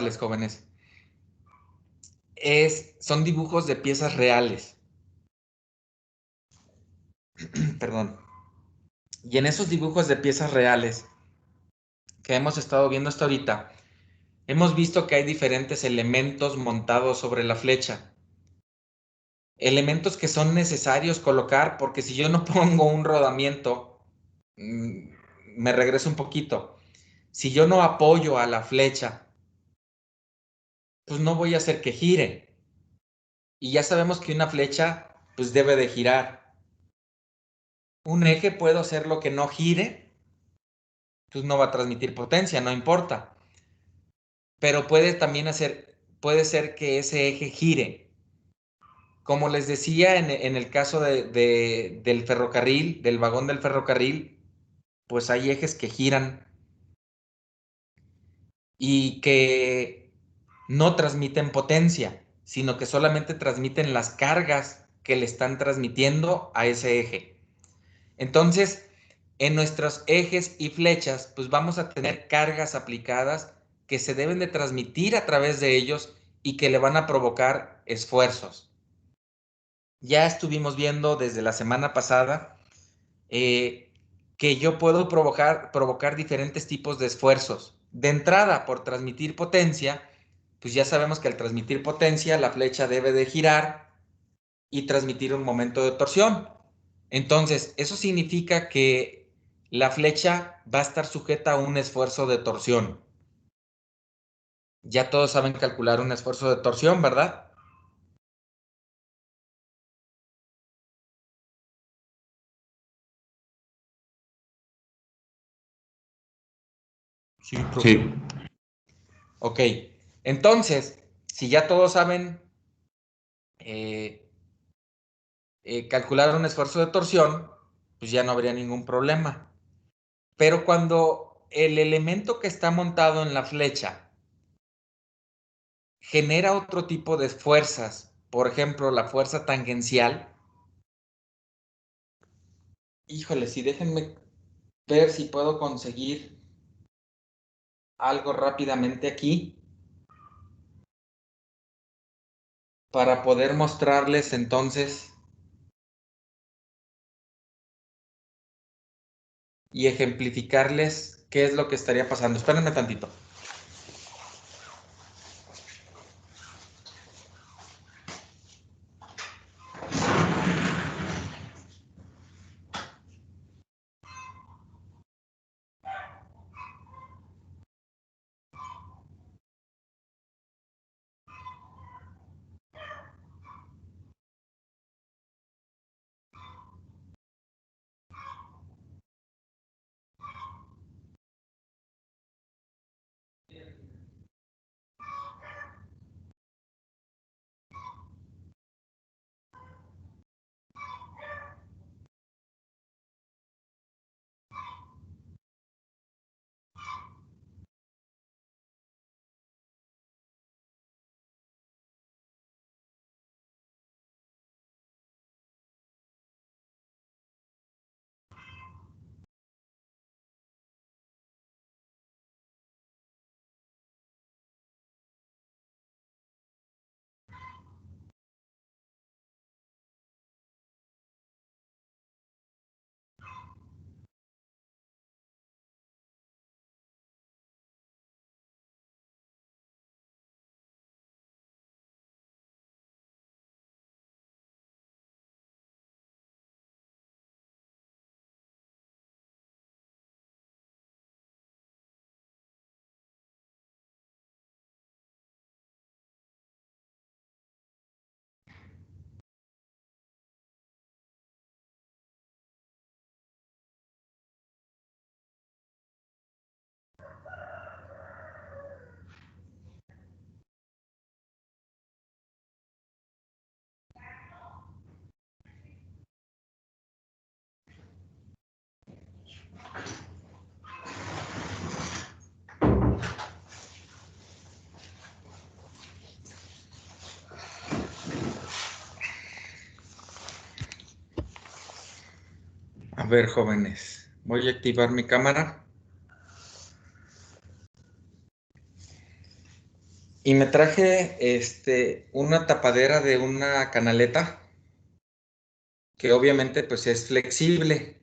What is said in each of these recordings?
mostrarles, jóvenes, son dibujos de piezas reales. Perdón. Y en esos dibujos de piezas reales que hemos estado viendo hasta ahorita, hemos visto que hay diferentes elementos montados sobre la flecha. Elementos que son necesarios colocar, porque si yo no pongo un rodamiento, me regreso un poquito. Si yo no apoyo a la flecha, pues no voy a hacer que gire. Y ya sabemos que una flecha, pues debe de girar. Un eje puedo hacer lo que no gire, pues no va a transmitir potencia, no importa. Pero puede ser que ese eje gire. Como les decía, en el caso del ferrocarril, del vagón del ferrocarril, pues hay ejes que giran y que no transmiten potencia, sino que solamente transmiten las cargas que le están transmitiendo a ese eje. Entonces, en nuestros ejes y flechas, pues vamos a tener cargas aplicadas que se deben de transmitir a través de ellos y que le van a provocar esfuerzos. Ya estuvimos viendo desde la semana pasada que yo puedo provocar diferentes tipos de esfuerzos. De entrada, por transmitir potencia, pues ya sabemos que al transmitir potencia, la flecha debe de girar y transmitir un momento de torsión. Entonces, eso significa que la flecha va a estar sujeta a un esfuerzo de torsión. Ya todos saben calcular un esfuerzo de torsión, ¿verdad? Sí, profe. Sí, Ok, entonces, si ya todos saben eh, calcular un esfuerzo de torsión, pues ya no habría ningún problema. Pero cuando el elemento que está montado en la flecha genera otro tipo de fuerzas, por ejemplo, la fuerza tangencial, híjole, sí, déjenme ver si puedo conseguir algo rápidamente aquí para poder mostrarles entonces y ejemplificarles qué es lo que estaría pasando. Espérenme tantito. A ver, jóvenes, voy a activar mi cámara. Y me traje una tapadera de una canaleta que obviamente pues es flexible.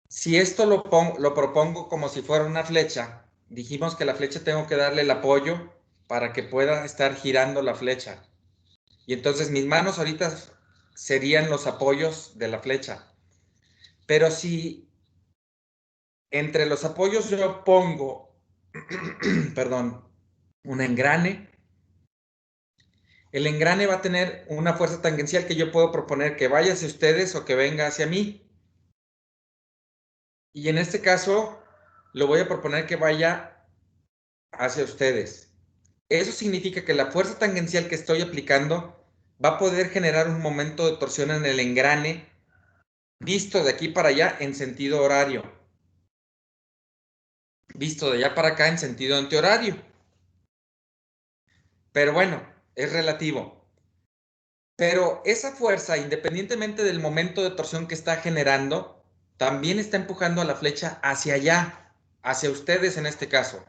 Si esto lo propongo como si fuera una flecha, dijimos que la flecha tengo que darle el apoyo para que pueda estar girando la flecha. Y entonces mis manos ahorita serían los apoyos de la flecha. Pero si entre los apoyos yo pongo, perdón, un engrane, el engrane va a tener una fuerza tangencial que yo puedo proponer que vaya hacia ustedes o que venga hacia mí. Y en este caso lo voy a proponer que vaya hacia ustedes. Eso significa que la fuerza tangencial que estoy aplicando va a poder generar un momento de torsión en el engrane visto de aquí para allá en sentido horario, visto de allá para acá en sentido antihorario. Pero bueno, es relativo. Pero esa fuerza, independientemente del momento de torsión que está generando, también está empujando a la flecha hacia allá, hacia ustedes en este caso.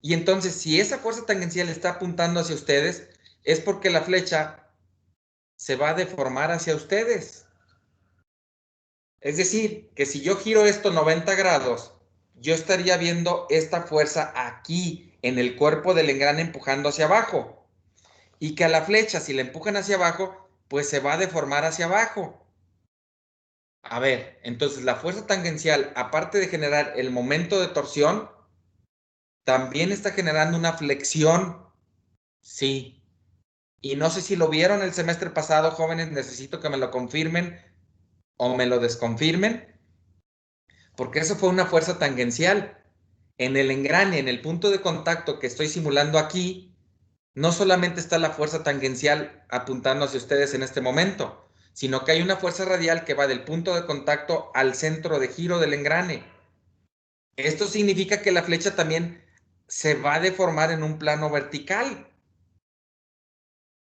Y entonces, si esa fuerza tangencial está apuntando hacia ustedes, es porque la flecha se va a deformar hacia ustedes. Es decir, que si yo giro esto 90 grados, yo estaría viendo esta fuerza aquí en el cuerpo del engrane empujando hacia abajo. Y que a la flecha, si la empujan hacia abajo, pues se va a deformar hacia abajo. A ver, entonces la fuerza tangencial, aparte de generar el momento de torsión, también está generando una flexión. Sí. Y no sé si lo vieron el semestre pasado, jóvenes, necesito que me lo confirmen o me lo desconfirmen, porque eso fue una fuerza tangencial. En el engrane, en el punto de contacto que estoy simulando aquí, no solamente está la fuerza tangencial apuntando hacia ustedes en este momento, sino que hay una fuerza radial que va del punto de contacto al centro de giro del engrane. Esto significa que la flecha también se va a deformar en un plano vertical,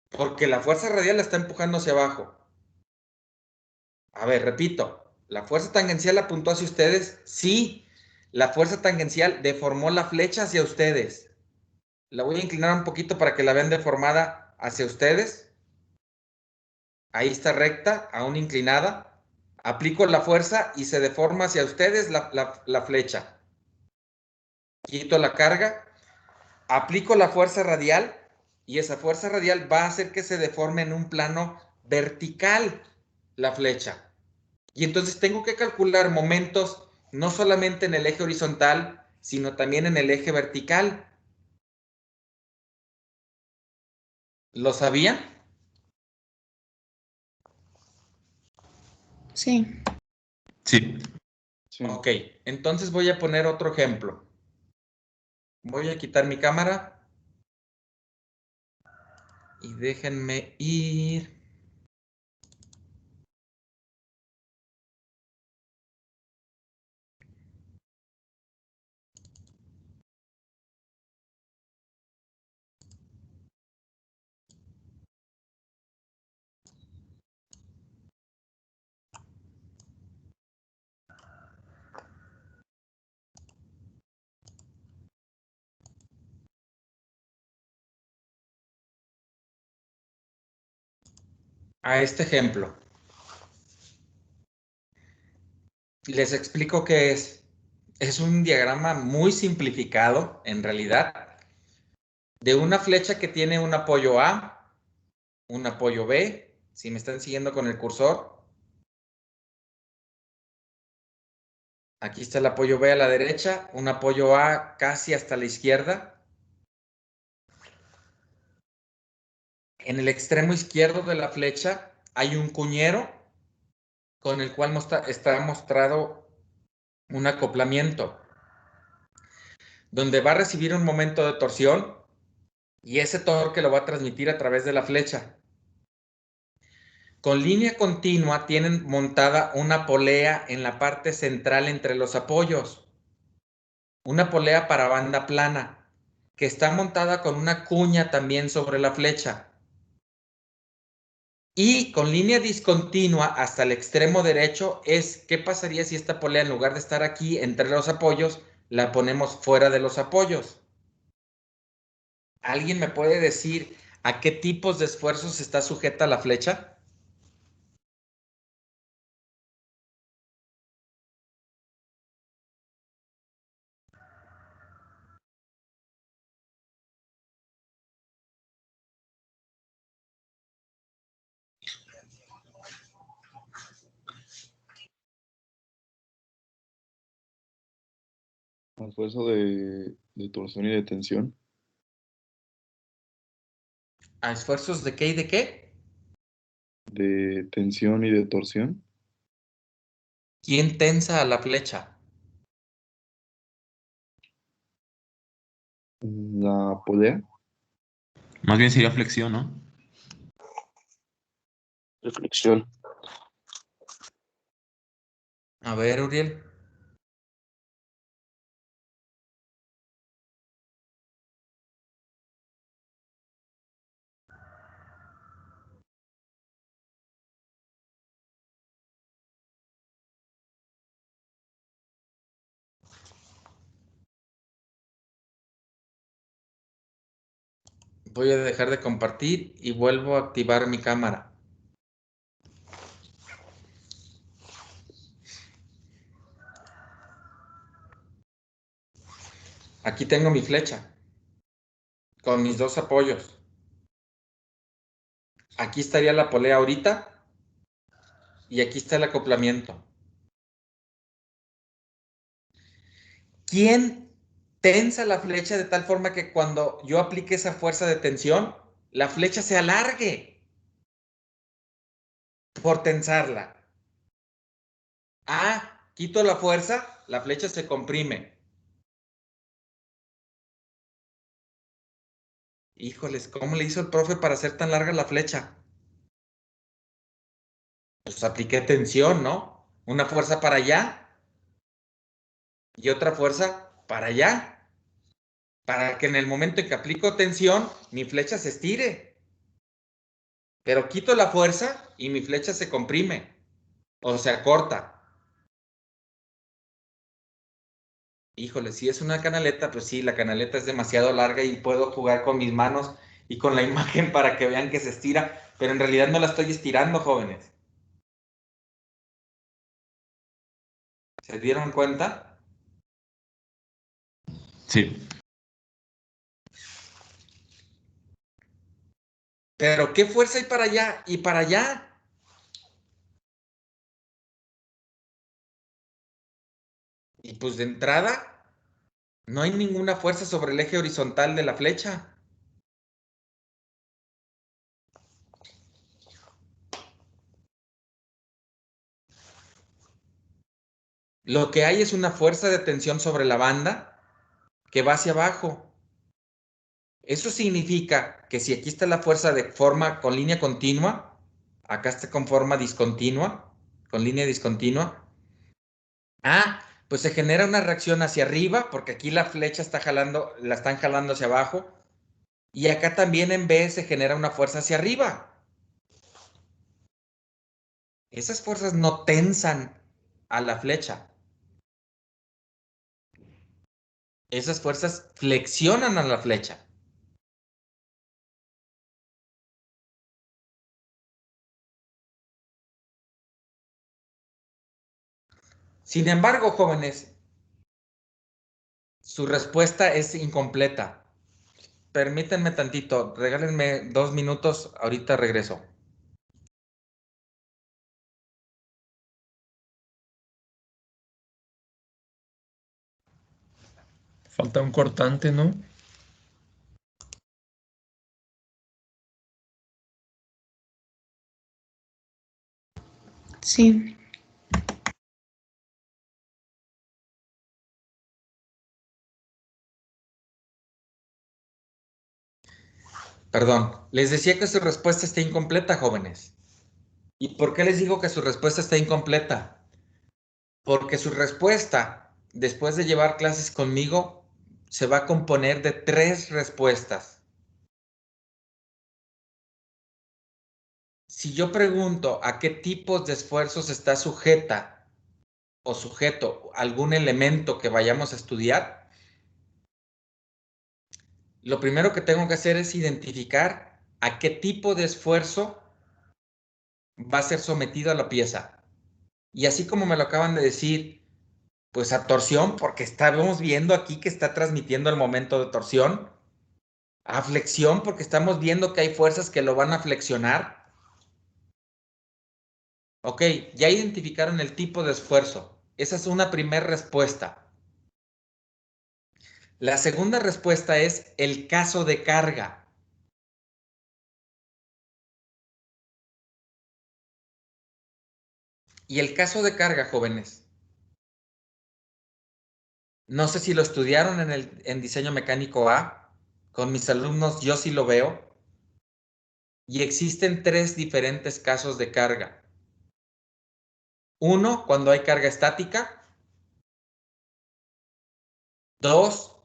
porque la fuerza radial la está empujando hacia abajo. A ver, repito, ¿la fuerza tangencial apuntó hacia ustedes? Sí, la fuerza tangencial deformó la flecha hacia ustedes. La voy a inclinar un poquito para que la vean deformada hacia ustedes. Ahí está recta, aún inclinada. Aplico la fuerza y se deforma hacia ustedes la flecha. Quito la carga, aplico la fuerza radial y esa fuerza radial va a hacer que se deforme en un plano vertical la flecha. Y entonces tengo que calcular momentos no solamente en el eje horizontal, sino también en el eje vertical. ¿Lo sabían? Sí. Sí. Sí. Ok, entonces voy a poner otro ejemplo. Voy a quitar mi cámara y déjenme ir. A este ejemplo. Les explico qué es. Es un diagrama muy simplificado, en realidad, de una flecha que tiene un apoyo A, un apoyo B, si me están siguiendo con el cursor. Aquí está el apoyo B a la derecha, un apoyo A casi hasta la izquierda. En el extremo izquierdo de la flecha hay un cuñero con el cual está mostrado un acoplamiento, donde va a recibir un momento de torsión y ese torque lo va a transmitir a través de la flecha. Con línea continua tienen montada una polea en la parte central entre los apoyos, una polea para banda plana, que está montada con una cuña también sobre la flecha. Y con línea discontinua hasta el extremo derecho es qué pasaría si esta polea en lugar de estar aquí entre los apoyos, la ponemos fuera de los apoyos. ¿Alguien me puede decir a qué tipos de esfuerzos está sujeta la flecha? Esfuerzo de torsión y de tensión. ¿A esfuerzos de qué y de qué? De tensión y de torsión. ¿Quién tensa a la flecha? La polea. Más bien sería flexión, ¿no? Reflexión. A ver, Uriel. Voy a dejar de compartir y vuelvo a activar mi cámara. Aquí tengo mi flecha con mis dos apoyos. Aquí estaría la polea ahorita y aquí está el acoplamiento. ¿Quién tensa la flecha de tal forma que cuando yo aplique esa fuerza de tensión, la flecha se alargue por tensarla? Ah, quito la fuerza, la flecha se comprime. Híjoles, ¿cómo le hizo el profe para hacer tan larga la flecha? Pues apliqué tensión, ¿no? Una fuerza para allá y otra fuerza para allá, para que en el momento en que aplico tensión, mi flecha se estire. Pero quito la fuerza y mi flecha se comprime o se acorta. Híjole, si es una canaleta, pues sí, la canaleta es demasiado larga y puedo jugar con mis manos y con la imagen para que vean que se estira, pero en realidad no la estoy estirando, jóvenes. ¿Se dieron cuenta? Sí. Pero ¿qué fuerza hay para allá y para allá? Y pues de entrada, no hay ninguna fuerza sobre el eje horizontal de la flecha. Lo que hay es una fuerza de tensión sobre la banda que va hacia abajo. Eso significa que si aquí está la fuerza de forma con línea continua, acá está con forma discontinua, con línea discontinua. Ah, pues se genera una reacción hacia arriba, porque aquí la flecha está jalando, la están jalando hacia abajo, y acá también en B se genera una fuerza hacia arriba. Esas fuerzas no tensan a la flecha. Esas fuerzas flexionan a la flecha. Sin embargo, jóvenes, su respuesta es incompleta. Permítanme tantito, regálenme 2 minutos, ahorita regreso. Falta un cortante, ¿no? Sí, Perdón, les decía que su respuesta está incompleta, jóvenes. ¿Y por qué les digo que su respuesta está incompleta? Porque su respuesta, después de llevar clases conmigo, se va a componer de 3 respuestas. Si yo pregunto a qué tipos de esfuerzos está sujeta o sujeto algún elemento que vayamos a estudiar, lo primero que tengo que hacer es identificar a qué tipo de esfuerzo va a ser sometido a la pieza. Y así como me lo acaban de decir, pues a torsión, porque estamos viendo aquí que está transmitiendo el momento de torsión. A flexión, porque estamos viendo que hay fuerzas que lo van a flexionar. Ok, ya identificaron el tipo de esfuerzo. Esa es una primera respuesta. La segunda respuesta es el caso de carga. Y el caso de carga, jóvenes, no sé si lo estudiaron en diseño mecánico A. Con mis alumnos yo sí lo veo. Y existen 3 diferentes casos de carga. Uno, cuando hay carga estática. 2,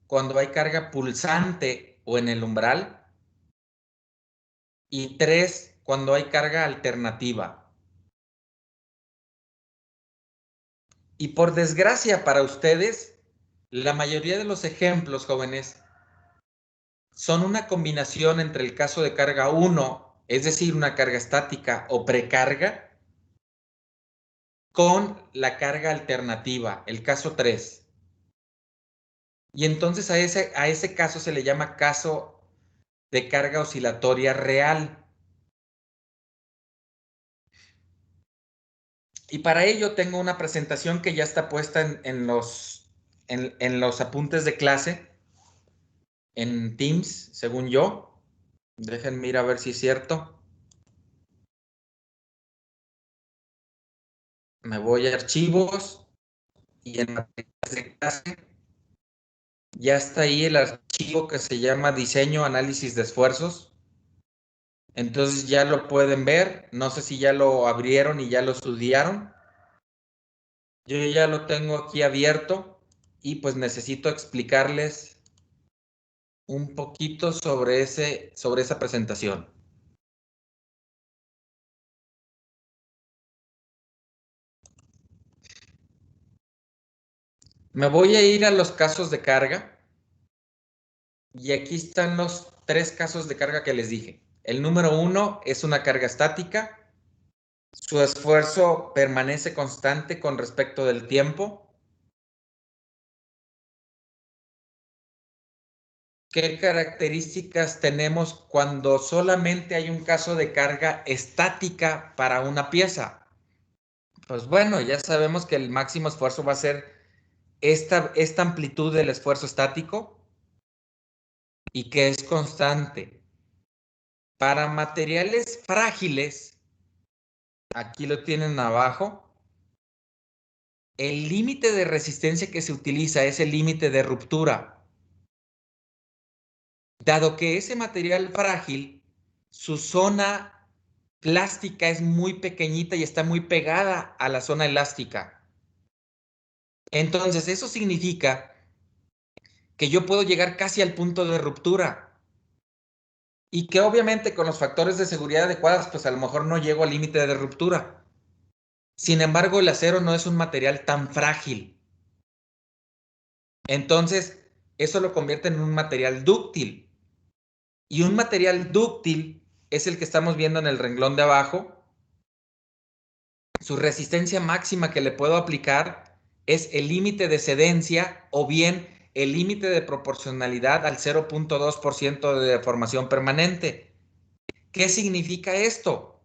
cuando hay carga pulsante o en el umbral. Y 3, cuando hay carga alternativa. Y por desgracia para ustedes, la mayoría de los ejemplos, jóvenes, son una combinación entre el caso de carga 1, es decir, una carga estática o precarga, con la carga alternativa, el caso 3. Y entonces a ese caso se le llama caso de carga oscilatoria real. Y para ello tengo una presentación que ya está puesta en los apuntes de clase, en Teams, según yo. Déjenme ir a ver si es cierto. Me voy a archivos y en materiales de clase ya está ahí el archivo que se llama diseño análisis de esfuerzos. Entonces ya lo pueden ver. No sé si ya lo abrieron y ya lo estudiaron. Yo ya lo tengo aquí abierto y pues necesito explicarles un poquito sobre esa presentación. Me voy a ir a los casos de carga y aquí están los 3 casos de carga que les dije. El número 1 es una carga estática. Su esfuerzo permanece constante con respecto del tiempo. ¿Qué características tenemos cuando solamente hay un caso de carga estática para una pieza? Pues bueno, ya sabemos que el máximo esfuerzo va a ser esta amplitud del esfuerzo estático y que es constante. Para materiales frágiles, aquí lo tienen abajo, el límite de resistencia que se utiliza es el límite de ruptura. Dado que ese material frágil, su zona plástica es muy pequeñita y está muy pegada a la zona elástica. Entonces, eso significa que yo puedo llegar casi al punto de ruptura y que obviamente con los factores de seguridad adecuados, pues a lo mejor no llego al límite de ruptura. Sin embargo, el acero no es un material tan frágil. Entonces, eso lo convierte en un material dúctil. Y un material dúctil es el que estamos viendo en el renglón de abajo. Su resistencia máxima que le puedo aplicar es el límite de cedencia o bien el límite de proporcionalidad al 0.2% de deformación permanente. ¿Qué significa esto?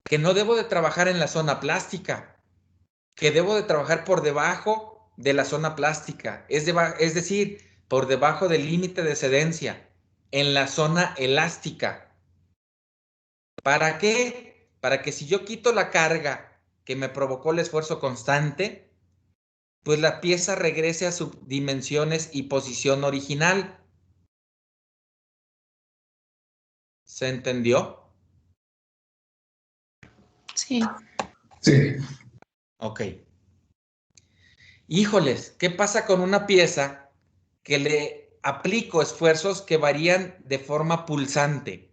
Que no debo de trabajar en la zona plástica, que debo de trabajar por debajo de la zona plástica, es decir, por debajo del límite de cedencia, en la zona elástica. ¿Para qué? Para que si yo quito la carga que me provocó el esfuerzo constante, pues la pieza regrese a sus dimensiones y posición original. ¿Se entendió? Sí. Sí. Ok. Híjoles, ¿qué pasa con una pieza que le aplico esfuerzos que varían de forma pulsante?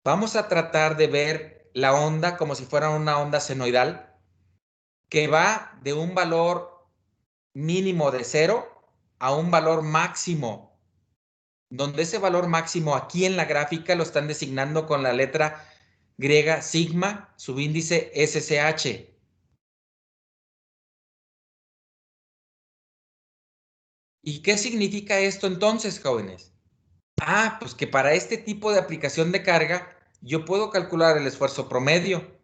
Vamos a tratar de ver la onda como si fuera una onda senoidal que va de un valor mínimo de 0 a un valor máximo, donde ese valor máximo aquí en la gráfica lo están designando con la letra griega sigma, subíndice SSH. ¿Y qué significa esto entonces, jóvenes? Ah, pues que para este tipo de aplicación de carga, yo puedo calcular el esfuerzo promedio.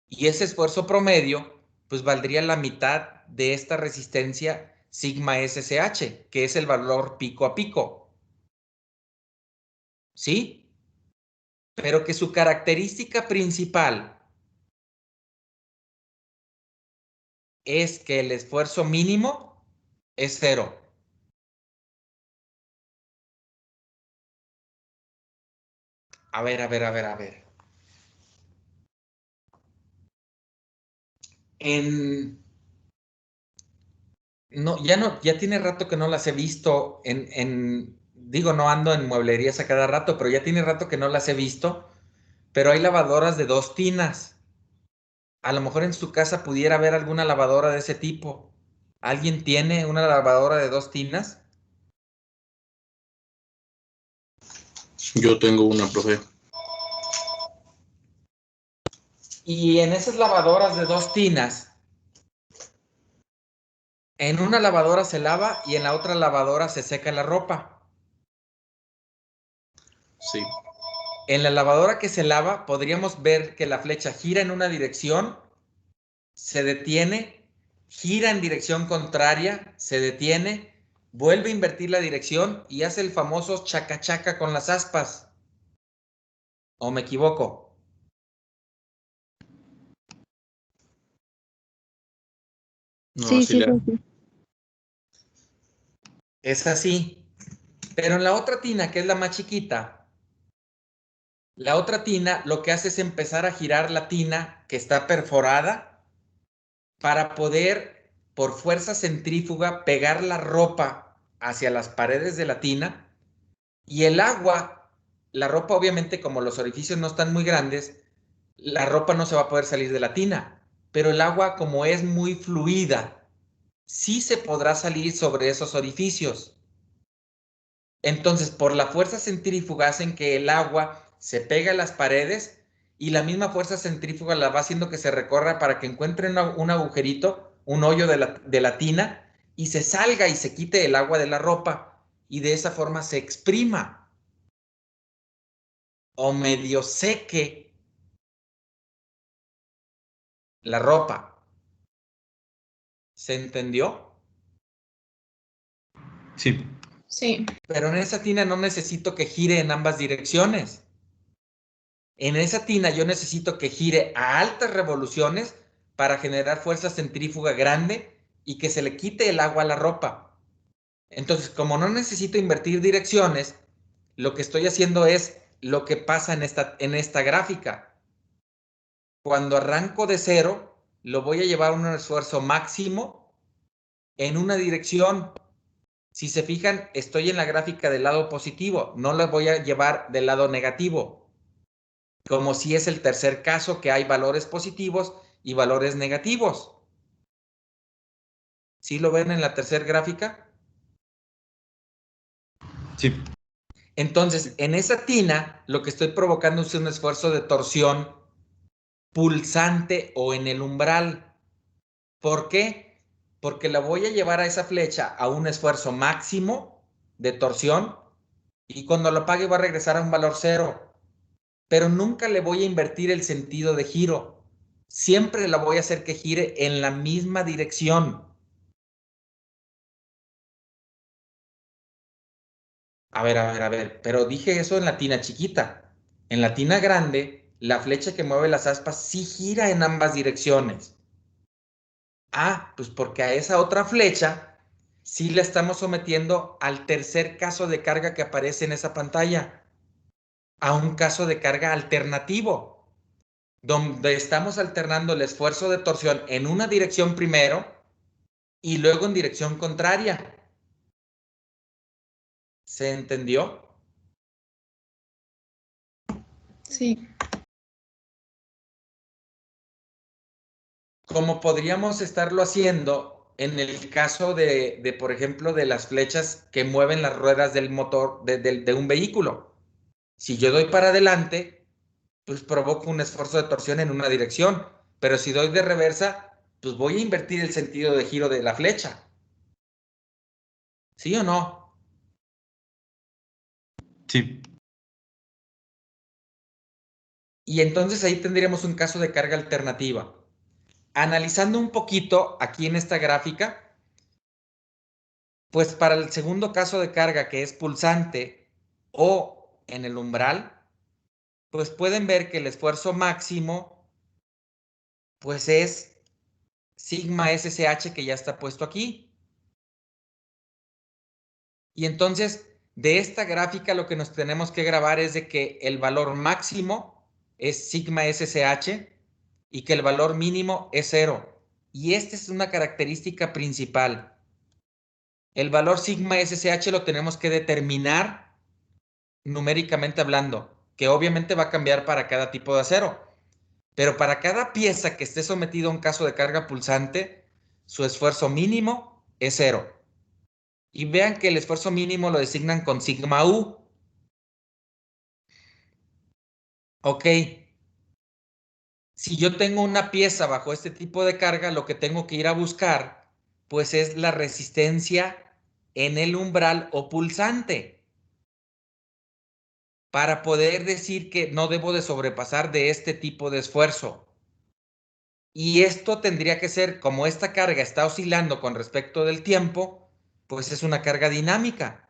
Y ese esfuerzo promedio, pues valdría la mitad de esta resistencia sigma SSH, que es el valor pico a pico. ¿Sí? Pero que su característica principal es que el esfuerzo mínimo es 0. A ver, a ver, a ver, a ver. No, ya tiene rato que no las he visto digo, no ando en mueblerías a cada rato, pero ya tiene rato que no las he visto, pero hay lavadoras de 2 tinas. A lo mejor en su casa pudiera haber alguna lavadora de ese tipo. ¿Alguien tiene una lavadora de 2 tinas? Yo tengo una, profe. Y en esas lavadoras de 2 tinas, en una lavadora se lava y en la otra lavadora se seca la ropa. Sí. En la lavadora que se lava podríamos ver que la flecha gira en una dirección, se detiene, gira en dirección contraria, se detiene, vuelve a invertir la dirección y hace el famoso chaca chaca con las aspas. ¿O me equivoco? No, Sí, así sí, le hago. sí. Es así. Pero en la otra tina, que es la más chiquita, la otra tina lo que hace es empezar a girar la tina que está perforada para poder, por fuerza centrífuga, pegar la ropa hacia las paredes de la tina y el agua, la ropa obviamente como los orificios no están muy grandes, la ropa no se va a poder salir de la tina, pero el agua como es muy fluida, sí se podrá salir sobre esos orificios. Entonces, por la fuerza centrífuga hacen que el agua se pegue a las paredes y la misma fuerza centrífuga la va haciendo que se recorra para que encuentre un agujerito, un hoyo de la tina y se salga y se quite el agua de la ropa y de esa forma se exprima o medio seque la ropa. ¿Se entendió? Sí. Sí. Pero en esa tina no necesito que gire en ambas direcciones. En esa tina yo necesito que gire a altas revoluciones para generar fuerza centrífuga grande y que se le quite el agua a la ropa. Entonces, como no necesito invertir direcciones, lo que estoy haciendo es lo que pasa en esta gráfica. Cuando arranco de cero, lo voy a llevar a un esfuerzo máximo en una dirección. Si se fijan, estoy en la gráfica del lado positivo, no lo voy a llevar del lado negativo. Como si es el tercer caso que hay valores positivos y valores negativos. ¿Sí lo ven en la tercera gráfica? Sí. Entonces, en esa tina, lo que estoy provocando es un esfuerzo de torsión pulsante o en el umbral. ¿Por qué? Porque la voy a llevar a esa flecha a un esfuerzo máximo de torsión y cuando lo apague va a regresar a un valor 0. Pero nunca le voy a invertir el sentido de giro. Siempre la voy a hacer que gire en la misma dirección. A ver, a ver, a ver, pero dije eso en la tina chiquita. En la tina grande, la flecha que mueve las aspas sí gira en ambas direcciones. Ah, pues porque a esa otra flecha sí la estamos sometiendo al tercer caso de carga que aparece en esa pantalla, a un caso de carga alternativo, donde estamos alternando el esfuerzo de torsión en una dirección primero y luego en dirección contraria. ¿Se entendió? Sí. Como podríamos estarlo haciendo en el caso por ejemplo, de las flechas que mueven las ruedas del motor de un vehículo. Si yo doy para adelante, pues provoco un esfuerzo de torsión en una dirección, pero si doy de reversa, pues voy a invertir el sentido de giro de la flecha. ¿Sí o no? Sí. Y entonces ahí tendríamos un caso de carga alternativa. Analizando un poquito aquí en esta gráfica, pues para el segundo caso de carga que es pulsante o en el umbral, pues pueden ver que el esfuerzo máximo pues es sigma SSH que ya está puesto aquí. Y entonces de esta gráfica lo que nos tenemos que grabar es de que el valor máximo es sigma SSH y que el valor mínimo es 0. Y esta es una característica principal. El valor sigma SSH lo tenemos que determinar numéricamente hablando, que obviamente va a cambiar para cada tipo de acero. Pero para cada pieza que esté sometida a un caso de carga pulsante, su esfuerzo mínimo es 0. Y vean que el esfuerzo mínimo lo designan con sigma U. Ok. Si yo tengo una pieza bajo este tipo de carga, lo que tengo que ir a buscar, pues es la resistencia en el umbral o pulsante, para poder decir que no debo de sobrepasar de este tipo de esfuerzo. Y esto tendría que ser, como esta carga está oscilando con respecto del tiempo, pues es una carga dinámica.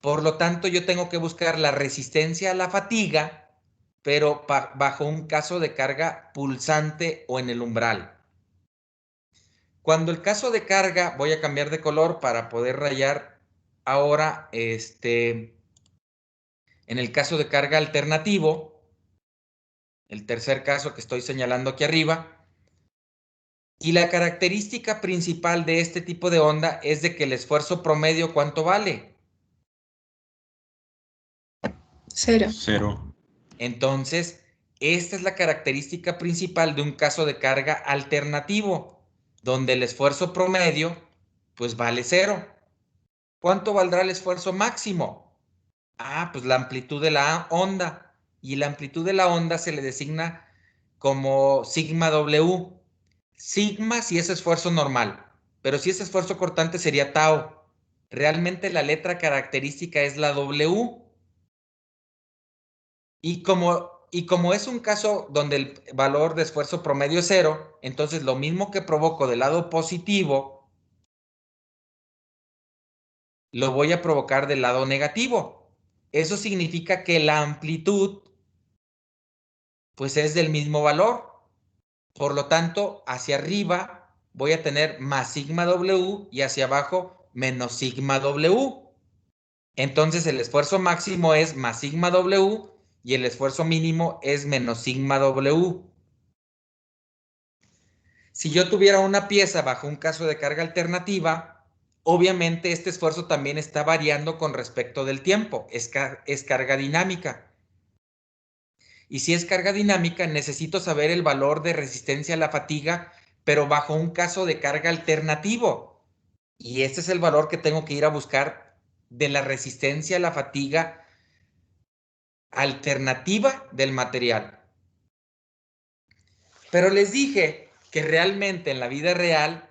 Por lo tanto, yo tengo que buscar la resistencia a la fatiga, pero bajo un caso de carga pulsante o en el umbral. Cuando el caso de carga, voy a cambiar de color para poder rayar ahora, en el caso de carga alternativo, el tercer caso que estoy señalando aquí arriba, y la característica principal de este tipo de onda es de que el esfuerzo promedio, ¿cuánto vale? 0. 0. Entonces, esta es la característica principal de un caso de carga alternativo, donde el esfuerzo promedio, pues vale 0. ¿Cuánto valdrá el esfuerzo máximo? Ah, pues la amplitud de la onda. Y la amplitud de la onda se le designa como sigma W. Sigma si es esfuerzo normal, pero si es esfuerzo cortante sería tau. Realmente la letra característica es la W. Y como es un caso donde el valor de esfuerzo promedio es 0, entonces lo mismo que provoco del lado positivo, lo voy a provocar del lado negativo. Eso significa que la amplitud pues es del mismo valor. Por lo tanto, hacia arriba voy a tener más sigma W y hacia abajo menos sigma W. Entonces el esfuerzo máximo es más sigma W y el esfuerzo mínimo es menos sigma W. Si yo tuviera una pieza bajo un caso de carga alternativa, obviamente este esfuerzo también está variando con respecto del tiempo. Es carga dinámica. Y si es carga dinámica, necesito saber el valor de resistencia a la fatiga, pero bajo un caso de carga alternativo. Y este es el valor que tengo que ir a buscar de la resistencia a la fatiga alternativa del material. Pero les dije que realmente en la vida real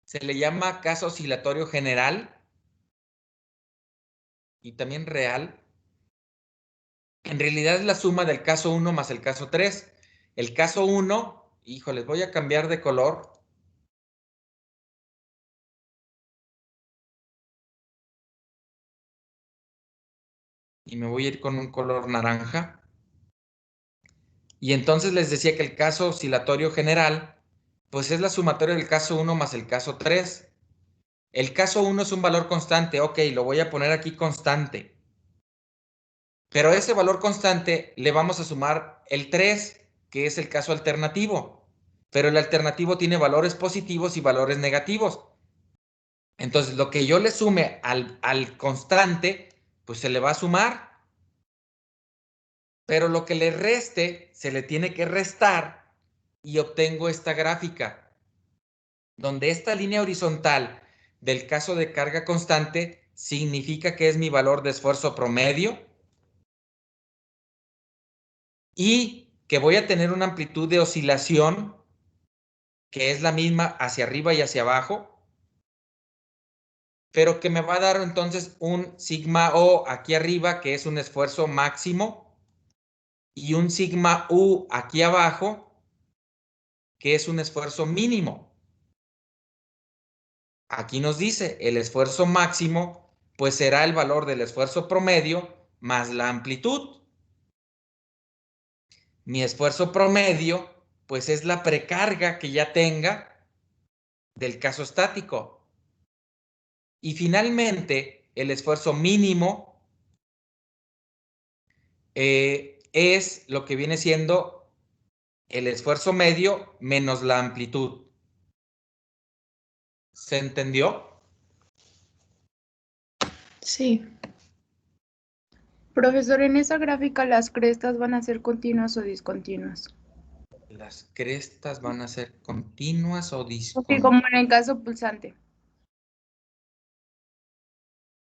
se le llama caso oscilatorio general y también real. En realidad es la suma del caso 1 más el caso 3. El caso 1, híjoles, voy a cambiar de color. Y me voy a ir con un color naranja. Y entonces les decía que el caso oscilatorio general, pues es la sumatoria del caso 1 más el caso 3. El caso 1 es un valor constante, ok, lo voy a poner aquí constante. Pero a ese valor constante le vamos a sumar el 3, que es el caso alternativo. Pero el alternativo tiene valores positivos y valores negativos. Entonces, lo que yo le sume al constante, pues se le va a sumar. Pero lo que le reste, se le tiene que restar y obtengo esta gráfica. donde esta línea horizontal del caso de carga constante significa que es mi valor de esfuerzo promedio y que voy a tener una amplitud de oscilación que es la misma hacia arriba y hacia abajo, pero que me va a dar entonces un sigma O aquí arriba, que es un esfuerzo máximo, y un sigma U aquí abajo, que es un esfuerzo mínimo. Aquí nos dice, el esfuerzo máximo, pues será el valor del esfuerzo promedio más la amplitud. Mi esfuerzo promedio, pues es la precarga que ya tenga del caso estático. Y finalmente, el esfuerzo mínimo es lo que viene siendo el esfuerzo medio menos la amplitud. ¿Se entendió? Sí. Profesor, en esa gráfica las crestas van a ser continuas o discontinuas. ¿Las crestas van a ser continuas o Sí, discontinuas? como en el caso pulsante.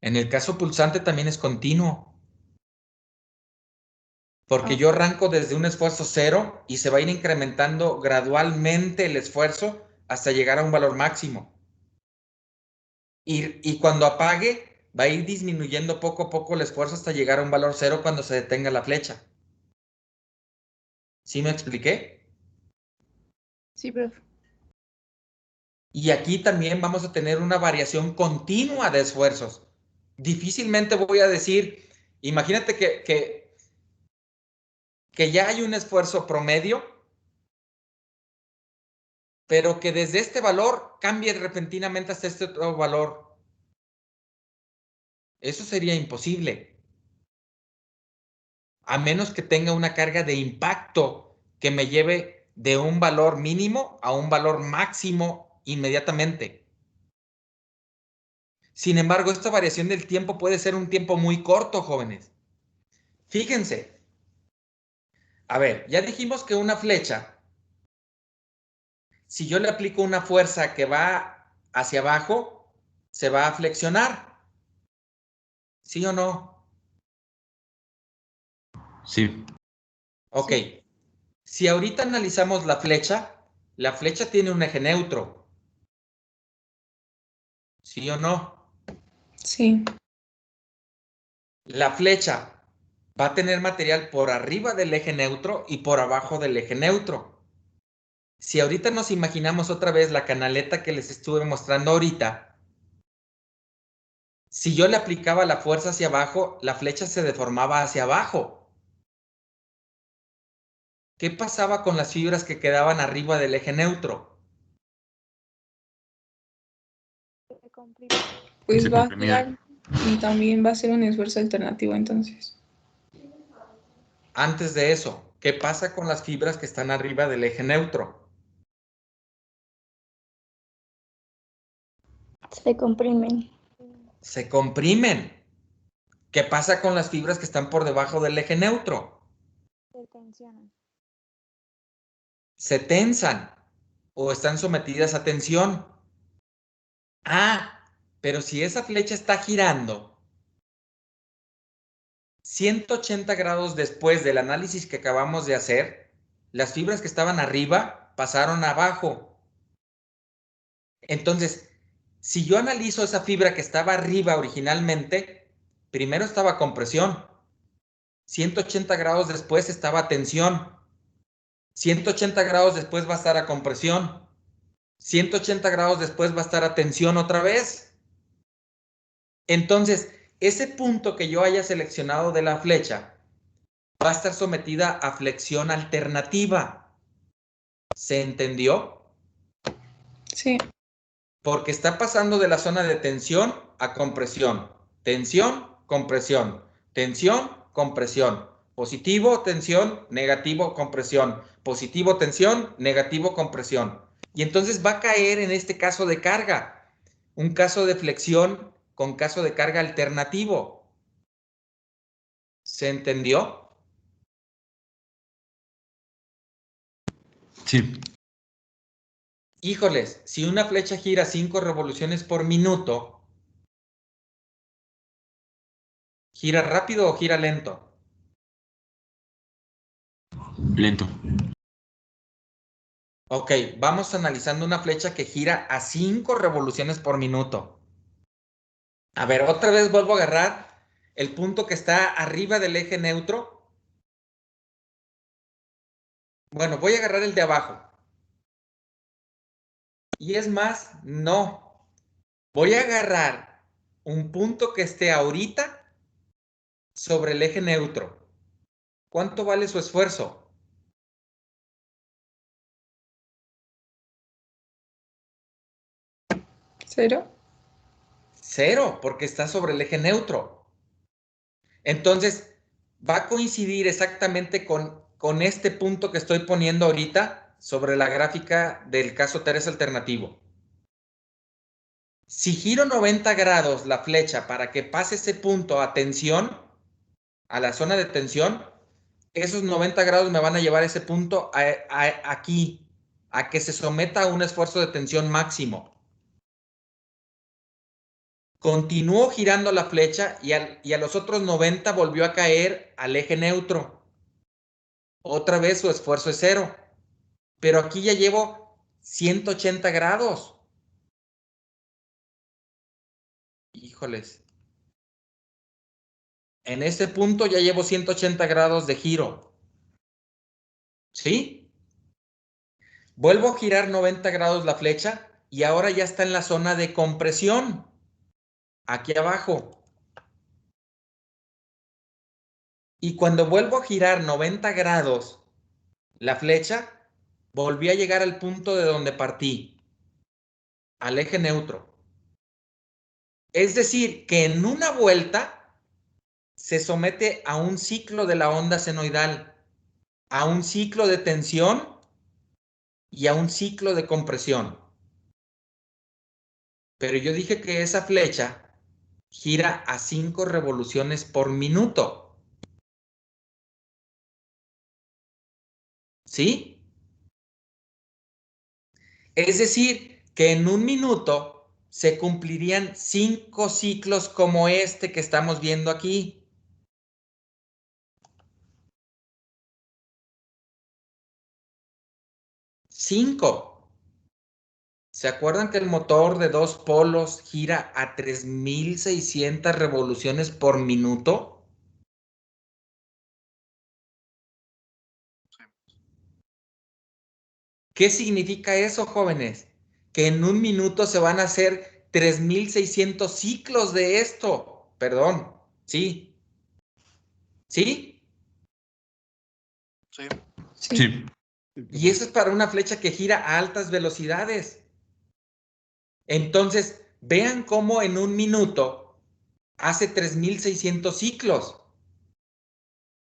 En el caso pulsante también es continuo. Porque Ah, yo arranco desde un esfuerzo cero y se va a ir incrementando gradualmente el esfuerzo hasta llegar a un valor máximo. Y cuando apague, va a ir disminuyendo poco a poco el esfuerzo hasta llegar a un valor cero cuando se detenga la flecha. ¿Sí me expliqué? sí, profe. Y aquí también vamos a tener una variación continua de esfuerzos. Difícilmente voy a decir, imagínate que ya hay un esfuerzo promedio, pero que desde este valor cambie repentinamente hasta este otro valor. Eso sería imposible, a menos que tenga una carga de impacto que me lleve de un valor mínimo a un valor máximo inmediatamente. Sin embargo, esta variación del tiempo puede ser un tiempo muy corto, jóvenes. Fíjense. A ver, ya dijimos que una flecha, si yo le aplico una fuerza que va hacia abajo, se va a flexionar. ¿Sí o no? Sí. Ok. Sí. Si ahorita analizamos la flecha tiene un eje neutro. ¿Sí o no? Sí. La flecha va a tener material por arriba del eje neutro y por abajo del eje neutro. Si ahorita nos imaginamos otra vez la canaleta que les estuve mostrando ahorita, si yo le aplicaba la fuerza hacia abajo, la flecha se deformaba hacia abajo. ¿Qué pasaba con las fibras que quedaban arriba del eje neutro? Pues Se va a comprimía. girar y también va a ser un esfuerzo alternativo entonces. Antes de eso, ¿qué pasa con las fibras que están arriba del eje neutro? Se comprimen. Se comprimen. ¿Qué pasa con las fibras que están por debajo del eje neutro? Se tensionan. Se tensan o están sometidas a tensión. Ah, pero si esa flecha está girando 180 grados después del análisis que acabamos de hacer, las fibras que estaban arriba pasaron abajo. Entonces, si yo analizo esa fibra que estaba arriba originalmente, primero estaba compresión, 180 grados después estaba a tensión, 180 grados después va a estar a compresión, 180 grados después va a estar a tensión otra vez. Entonces, ese punto que yo haya seleccionado de la flecha va a estar sometida a flexión alternativa. ¿Se entendió? Sí. Porque está pasando de la zona de tensión a compresión. Tensión, compresión. Tensión, compresión. Positivo, tensión, negativo, compresión. Positivo, tensión, negativo, compresión. Y entonces va a caer en este caso de carga. Un caso de flexión con caso de carga alternativo. ¿Se entendió? Sí. híjoles, si una flecha gira 5 revoluciones por minuto, ¿gira rápido o gira lento? Lento. Ok, vamos analizando una flecha que gira a 5 revoluciones por minuto. A ver, otra vez vuelvo a agarrar el punto que está arriba del eje neutro. Bueno, voy a agarrar el de abajo. Y es más, no. Voy a agarrar un punto que esté ahorita sobre el eje neutro. ¿Cuánto vale su esfuerzo? ¿Cero? 0, porque está sobre el eje neutro. Entonces, va a coincidir exactamente con este punto que estoy poniendo ahorita sobre la gráfica del caso 3 alternativo. Si giro 90 grados la flecha para que pase ese punto a tensión, a la zona de tensión, esos 90 grados me van a llevar ese punto aquí, a que se someta a un esfuerzo de tensión máximo. Continuó girando la flecha y a los otros 90 volvió a caer al eje neutro. Otra vez su esfuerzo es 0. Pero aquí ya llevo 180 grados. Híjoles. En este punto ya llevo 180 grados de giro. ¿Sí? Vuelvo a girar 90 grados la flecha y ahora ya está en la zona de compresión. Aquí abajo. Y cuando vuelvo a girar 90 grados la flecha, volví a llegar al punto de donde partí, al eje neutro. Es decir, que en una vuelta se somete a un ciclo de la onda senoidal, a un ciclo de tensión y a un ciclo de compresión. Pero yo dije que esa flecha gira a 5 revoluciones por minuto. ¿Sí? Es decir, que en un minuto se cumplirían 5 ciclos como este que estamos viendo aquí. 5. ¿Se acuerdan que el motor de 2 polos gira a 3600 revoluciones por minuto? ¿Qué significa eso, jóvenes? Que en un minuto se van a hacer 3600 ciclos de esto. Perdón, ¿sí? ¿Sí? Sí. Sí. Sí. Y eso es para una flecha que gira a altas velocidades. Entonces, vean cómo en un minuto hace 3600 ciclos.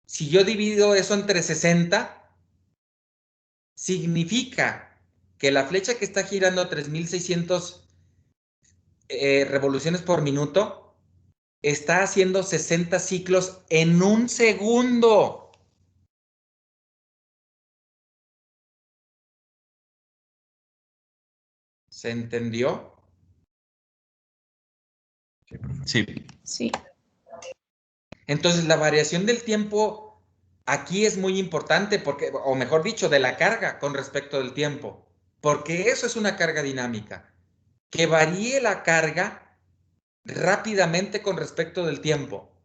Si yo divido eso entre 60, significa que la flecha que está girando a 3600 revoluciones por minuto está haciendo 60 ciclos en un segundo. ¿Se entendió? Sí. Sí. Entonces, la variación del tiempo aquí es muy importante, porque, o mejor dicho, de la carga con respecto del tiempo, porque eso es una carga dinámica. Que varíe la carga rápidamente con respecto del tiempo.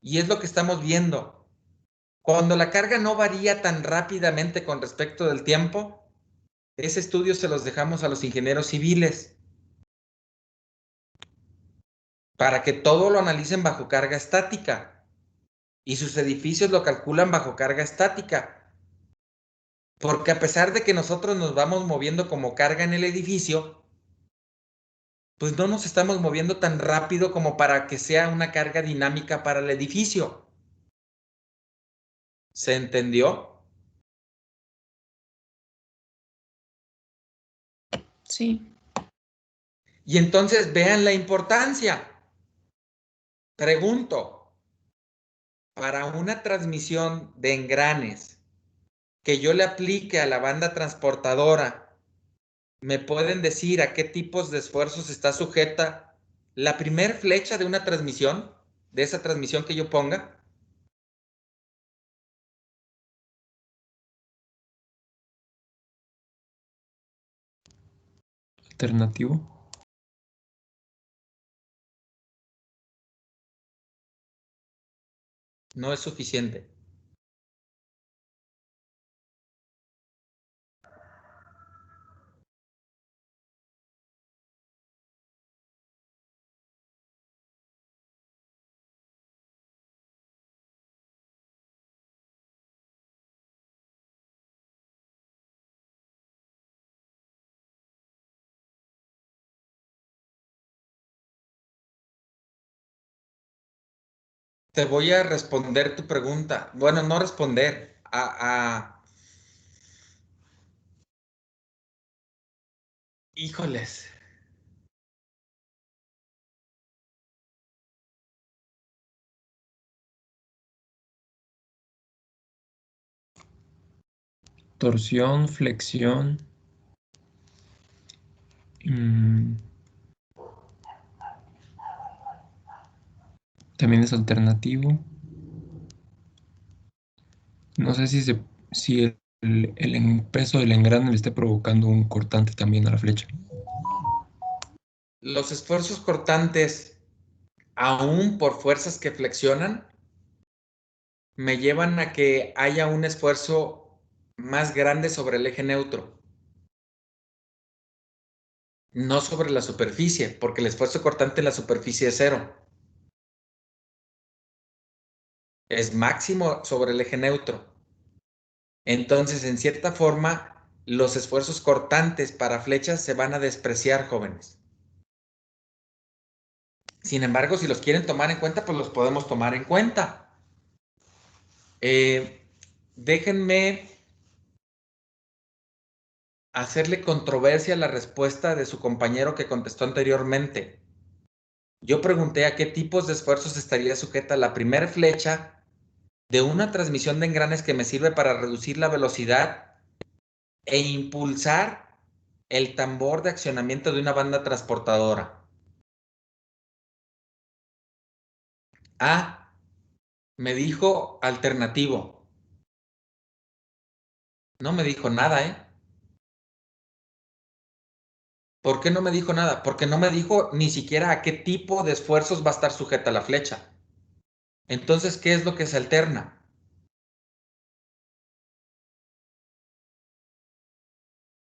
Y es lo que estamos viendo. Cuando la carga no varía tan rápidamente con respecto del tiempo, ese estudio se los dejamos a los ingenieros civiles para que todo lo analicen bajo carga estática y sus edificios lo calculan bajo carga estática. Porque a pesar de que nosotros nos vamos moviendo como carga en el edificio, pues no nos estamos moviendo tan rápido como para que sea una carga dinámica para el edificio. ¿Se entendió? Sí. Y entonces vean la importancia. Pregunto, para una transmisión de engranes que yo le aplique a la banda transportadora ¿Me pueden decir a qué tipos de esfuerzos está sujeta la primer flecha de una transmisión, de esa transmisión que yo ponga? Alternativo. No es suficiente. Te voy a responder tu pregunta. Bueno, no responder. Híjoles. Torsión, flexión. mm, También es alternativo. No sé si el peso del engrane le esté provocando un cortante también a la flecha. Los esfuerzos cortantes, aún por fuerzas que flexionan, me llevan a que haya un esfuerzo más grande sobre el eje neutro, no sobre la superficie, porque el esfuerzo cortante en la superficie es cero. Es máximo sobre el eje neutro. Entonces, en cierta forma, los esfuerzos cortantes para flechas se van a despreciar, jóvenes. Sin embargo, si los quieren tomar en cuenta, pues los podemos tomar en cuenta. Déjenme hacerle controversia a la respuesta de su compañero que contestó anteriormente. Yo pregunté a qué tipos de esfuerzos estaría sujeta la primera flecha de una transmisión de engranes que me sirve para reducir la velocidad e impulsar el tambor de accionamiento de una banda transportadora. A, me dijo alternativo. No me dijo nada, ¿eh? ¿Por qué no me dijo nada? Porque no me dijo ni siquiera a qué tipo de esfuerzos va a estar sujeta la flecha. Entonces, ¿qué es lo que se alterna?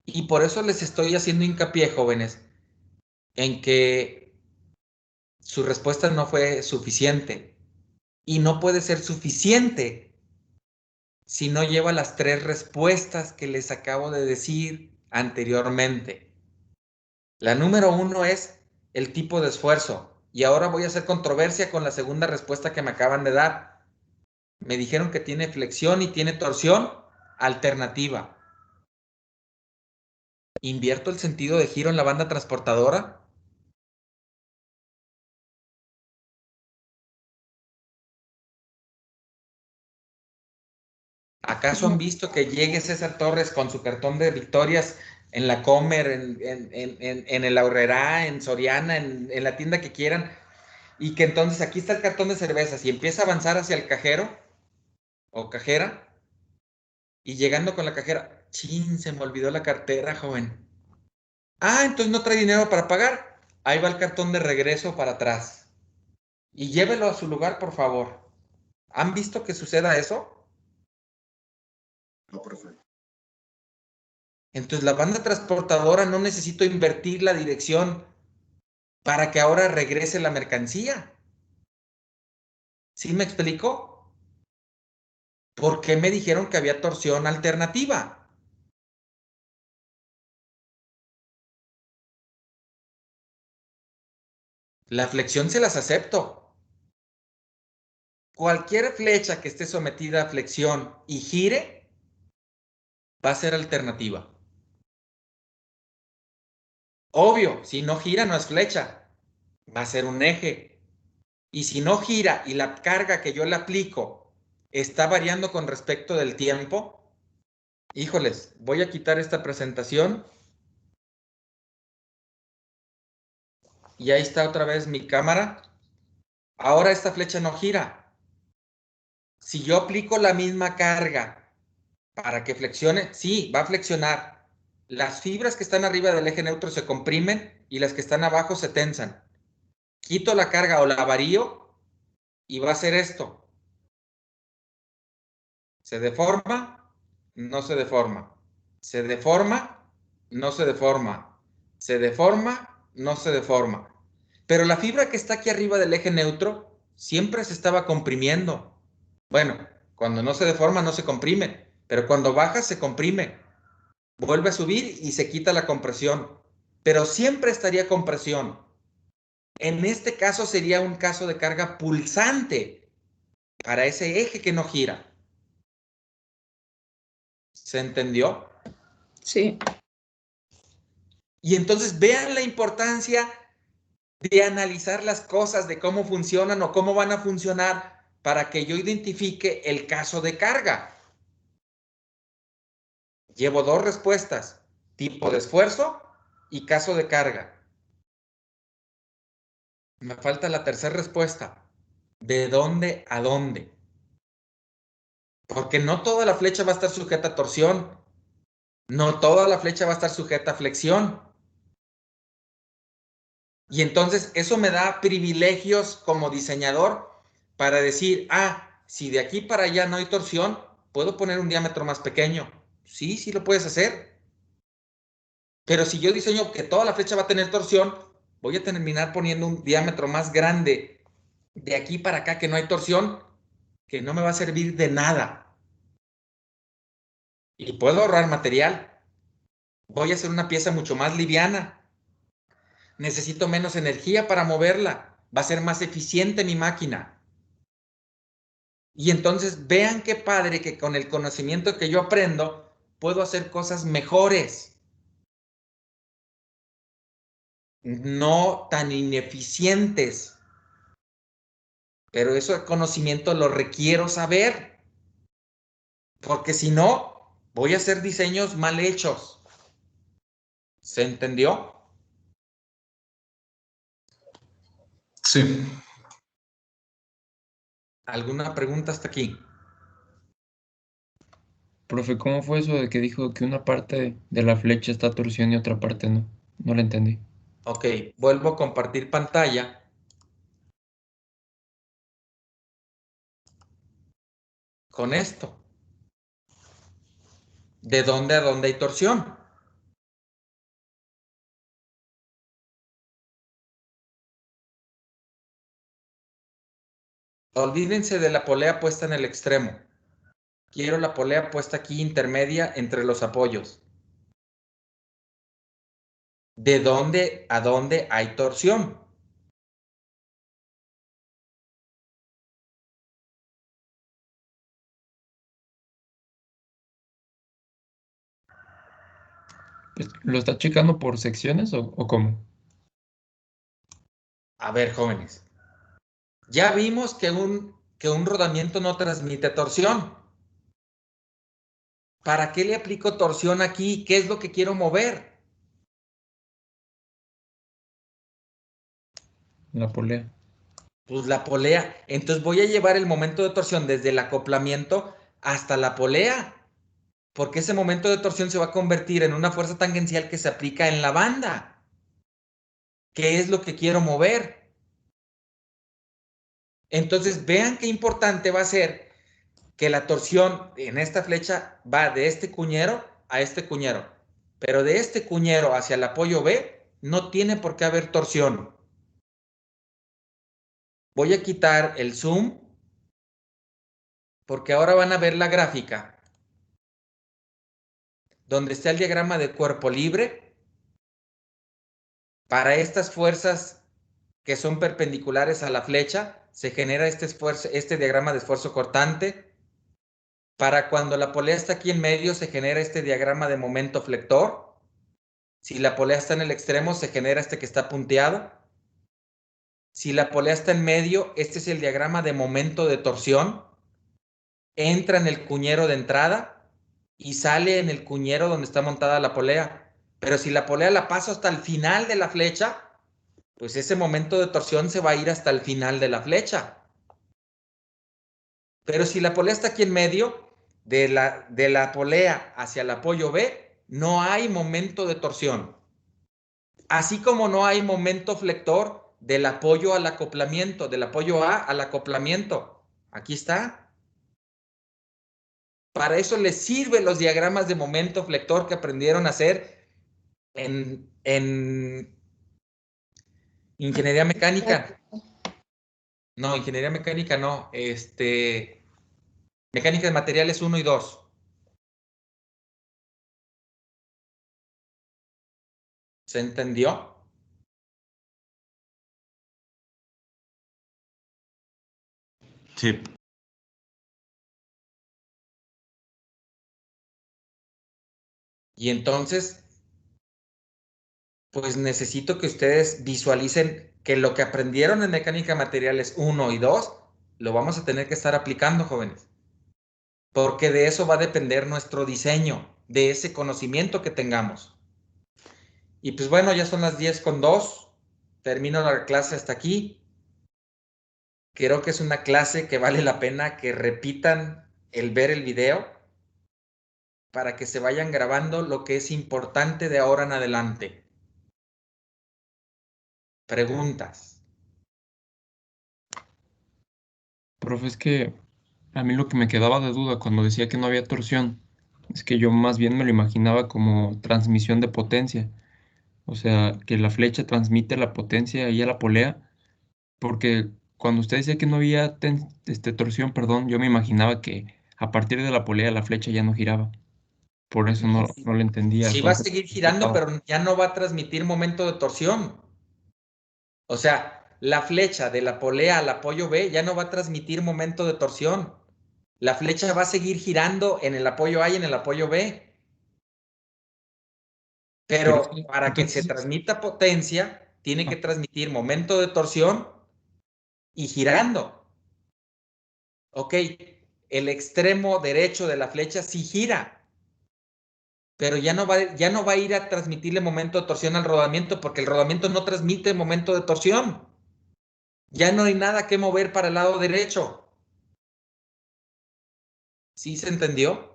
Y por eso les estoy haciendo hincapié, jóvenes, en que su respuesta no fue suficiente. Y no puede ser suficiente si no lleva las tres respuestas que les acabo de decir anteriormente. La número 1 es el tipo de esfuerzo. Y ahora voy a hacer controversia con la segunda respuesta que me acaban de dar. Me dijeron que tiene flexión y tiene torsión alternativa. ¿Invierto el sentido de giro en la banda transportadora? ¿Acaso han visto que llegue César Torres con su cartón de victorias en la Comer, en el Aurrerá, en Soriana, en la tienda que quieran, y que entonces aquí está el cartón de cervezas y empieza a avanzar hacia el cajero o cajera, y llegando con la cajera, chin, se me olvidó la cartera, joven. Ah, entonces no trae dinero para pagar. Ahí va el cartón de regreso para atrás. Y llévelo a su lugar, por favor. ¿Han visto que suceda eso? No, profe. Entonces la banda transportadora no necesito invertir la dirección para que ahora regrese la mercancía. ¿Sí me explico? ¿Por qué me dijeron que había torsión alternativa? La flexión se las acepto. Cualquier flecha que esté sometida a flexión y gire va a ser alternativa. Obvio, si no gira no es flecha, va a ser un eje. Y si no gira y la carga que yo le aplico está variando con respecto del tiempo, híjoles, voy a quitar esta presentación Y ahí está otra vez mi cámara. Ahora esta flecha no gira. Si yo aplico la misma carga para que flexione, sí, va a flexionar. Las fibras que están arriba del eje neutro se comprimen y las que están abajo se tensan. Quito la carga o la varío y va a hacer esto. Se deforma, no se deforma. Se deforma, no se deforma. Se deforma, no se deforma. Pero la fibra que está aquí arriba del eje neutro siempre se estaba comprimiendo. Bueno, cuando no se deforma no se comprime, pero cuando baja se comprime. Vuelve a subir y se quita la compresión, pero siempre estaría compresión. En este caso sería un caso de carga pulsante para ese eje que no gira. ¿Se entendió? Sí. Y entonces vean la importancia de analizar las cosas, de cómo funcionan o cómo van a funcionar para que yo identifique el caso de carga. Llevo dos respuestas, tipo de esfuerzo y caso de carga. Me falta la tercera respuesta, ¿de dónde a dónde? Porque no toda la flecha va a estar sujeta a torsión, no toda la flecha va a estar sujeta a flexión. Y entonces eso me da privilegios como diseñador para decir, si de aquí para allá no hay torsión, puedo poner un diámetro más pequeño. Sí, sí lo puedes hacer. Pero si yo diseño que toda la flecha va a tener torsión, voy a terminar poniendo un diámetro más grande de aquí para acá que no hay torsión, que no me va a servir de nada. Y puedo ahorrar material. Voy a hacer una pieza mucho más liviana. Necesito menos energía para moverla. Va a ser más eficiente mi máquina. Y entonces vean qué padre que con el conocimiento que yo aprendo, puedo hacer cosas mejores. No tan ineficientes. Pero ese conocimiento lo requiero saber. Porque si no, voy a hacer diseños mal hechos. ¿Se entendió? Sí. ¿Alguna pregunta hasta aquí? Profe, ¿cómo fue eso de que dijo que una parte de la flecha está torsión y otra parte no? No lo entendí. Ok, vuelvo a compartir pantalla. Con esto. ¿De dónde a dónde hay torsión? Olvídense de la polea puesta en el extremo. Quiero la polea puesta aquí intermedia entre los apoyos. ¿De dónde a dónde hay torsión? Pues, ¿lo está checando por secciones o cómo? A ver, jóvenes. Ya vimos que un rodamiento no transmite torsión. ¿Para qué le aplico torsión aquí? ¿Qué es lo que quiero mover? La polea. Pues la polea. Entonces voy a llevar el momento de torsión desde el acoplamiento hasta la polea. Porque ese momento de torsión se va a convertir en una fuerza tangencial que se aplica en la banda. ¿Qué es lo que quiero mover? Entonces vean qué importante va a ser que la torsión en esta flecha va de este cuñero a este cuñero. Pero de este cuñero hacia el apoyo B no tiene por qué haber torsión. Voy a quitar el zoom porque ahora van a ver la gráfica donde está el diagrama de cuerpo libre. Para estas fuerzas que son perpendiculares a la flecha, se genera este diagrama de esfuerzo cortante. Para cuando la polea está aquí en medio, se genera este diagrama de momento flector. Si la polea está en el extremo, se genera este que está punteado. Si la polea está en medio, este es el diagrama de momento de torsión. Entra en el cuñero de entrada y sale en el cuñero donde está montada la polea. Pero si la polea la paso hasta el final de la flecha, pues ese momento de torsión se va a ir hasta el final de la flecha. Pero si la polea está aquí en medio, de la polea hacia el apoyo B, no hay momento de torsión. Así como no hay momento flector del apoyo al acoplamiento, del apoyo A al acoplamiento. Aquí está. Para eso les sirven los diagramas de momento flector que aprendieron a hacer en ingeniería mecánica. No, ingeniería mecánica no. Mecánica de materiales 1 y 2. ¿Se entendió? Sí. Y entonces, pues necesito que ustedes visualicen que lo que aprendieron en mecánica de materiales 1 y 2, lo vamos a tener que estar aplicando, jóvenes. Porque de eso va a depender nuestro diseño, de ese conocimiento que tengamos. Y pues bueno, ya son las 10:02. Termino la clase hasta aquí. Creo que es una clase que vale la pena que repitan el ver el video para que se vayan grabando lo que es importante de ahora en adelante. Preguntas. Profe, es que a mí lo que me quedaba de duda cuando decía que no había torsión es que yo más bien me lo imaginaba como transmisión de potencia. O sea, que la flecha transmite la potencia ahí a la polea, porque cuando usted decía que no había torsión, perdón, yo me imaginaba que a partir de la polea la flecha ya no giraba. Por eso no le entendía el Sí va a concepto seguir que girando, explicaba. pero ya no va a transmitir momento de torsión. O sea, la flecha de la polea al apoyo B ya no va a transmitir momento de torsión. La flecha va a seguir girando en el apoyo A y en el apoyo B. Pero es Pero que, para que se entonces, transmita potencia, tiene que ah, transmitir momento de torsión y girando. Ok, el extremo derecho de la flecha sí gira, pero ya no va a ir a transmitirle momento de torsión al rodamiento porque el rodamiento no transmite momento de torsión. Ya no hay nada que mover para el lado derecho. ¿Sí se entendió?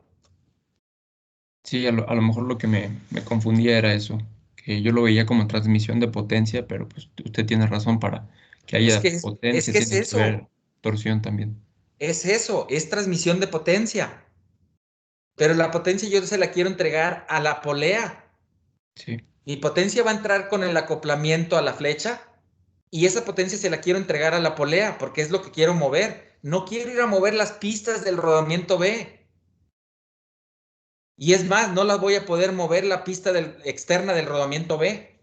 sí, a lo mejor lo que me confundía era eso, que yo lo veía como transmisión de potencia, pero pues usted tiene razón, para que Es haya que es potencia que es tiene que haber eso, torsión también. es eso, es transmisión de potencia. Pero la potencia yo se la quiero entregar a la polea. Sí. Mi potencia va a entrar con el acoplamiento a la flecha y esa potencia se la quiero entregar a la polea porque es lo que quiero mover. No quiero ir a mover las pistas del rodamiento B. Y es más, no las voy a poder mover la pista externa del rodamiento B.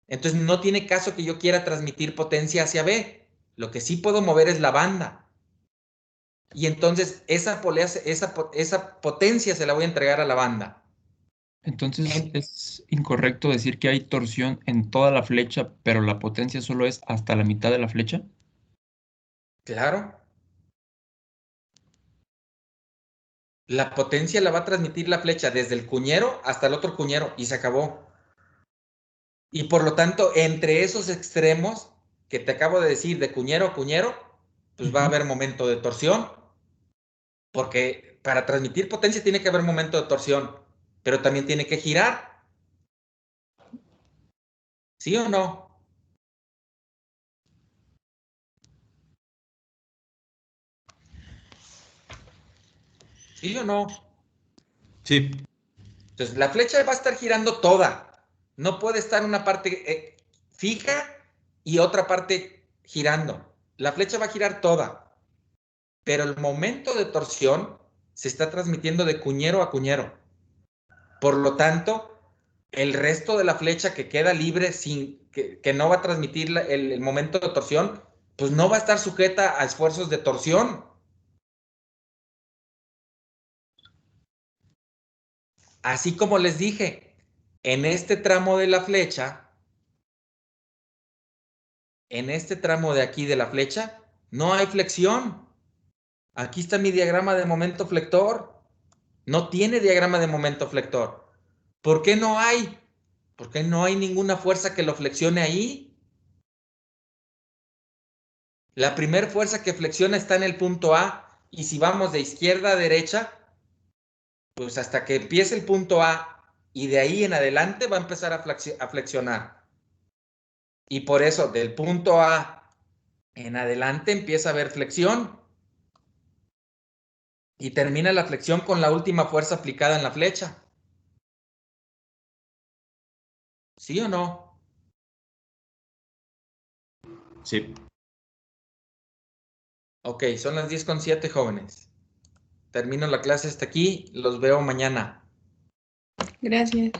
Entonces no tiene caso que yo quiera transmitir potencia hacia B. Lo que sí puedo mover es la banda. Y entonces esa potencia se la voy a entregar a la banda. Entonces En- es incorrecto decir que hay torsión en toda la flecha, pero la potencia solo es hasta la mitad de la flecha. claro, la potencia la va a transmitir la flecha desde el cuñero hasta el otro cuñero y se acabó. Y por lo tanto, entre esos extremos que te acabo de decir, de cuñero a cuñero, pues va a Ujú. haber momento de torsión, porque para transmitir potencia tiene que haber momento de torsión, pero también tiene que girar, ¿sí o no? ¿Sí o no? Sí. Entonces, la flecha va a estar girando toda. No puede estar una parte fija y otra parte girando. La flecha va a girar toda, pero el momento de torsión se está transmitiendo de cuñero a cuñero. Por lo tanto, el resto de la flecha que queda libre, que no va a transmitir el momento de torsión, pues no va a estar sujeta a esfuerzos de torsión. Así como les dije, en este tramo de la flecha, en este tramo de aquí de la flecha, no hay flexión. Aquí está mi diagrama de momento flector. No tiene diagrama de momento flector. ¿Por qué no hay? Porque no hay ninguna fuerza que lo flexione ahí. La primera fuerza que flexiona está en el punto A, y si vamos de izquierda a derecha, pues hasta que empiece el punto A y de ahí en adelante va a empezar a flexionar. Y por eso del punto A en adelante empieza a haber flexión y termina la flexión con la última fuerza aplicada en la flecha. ¿Sí o no? Sí. Ok, son las 10:07, jóvenes. Termino la clase hasta aquí, los veo mañana. Gracias.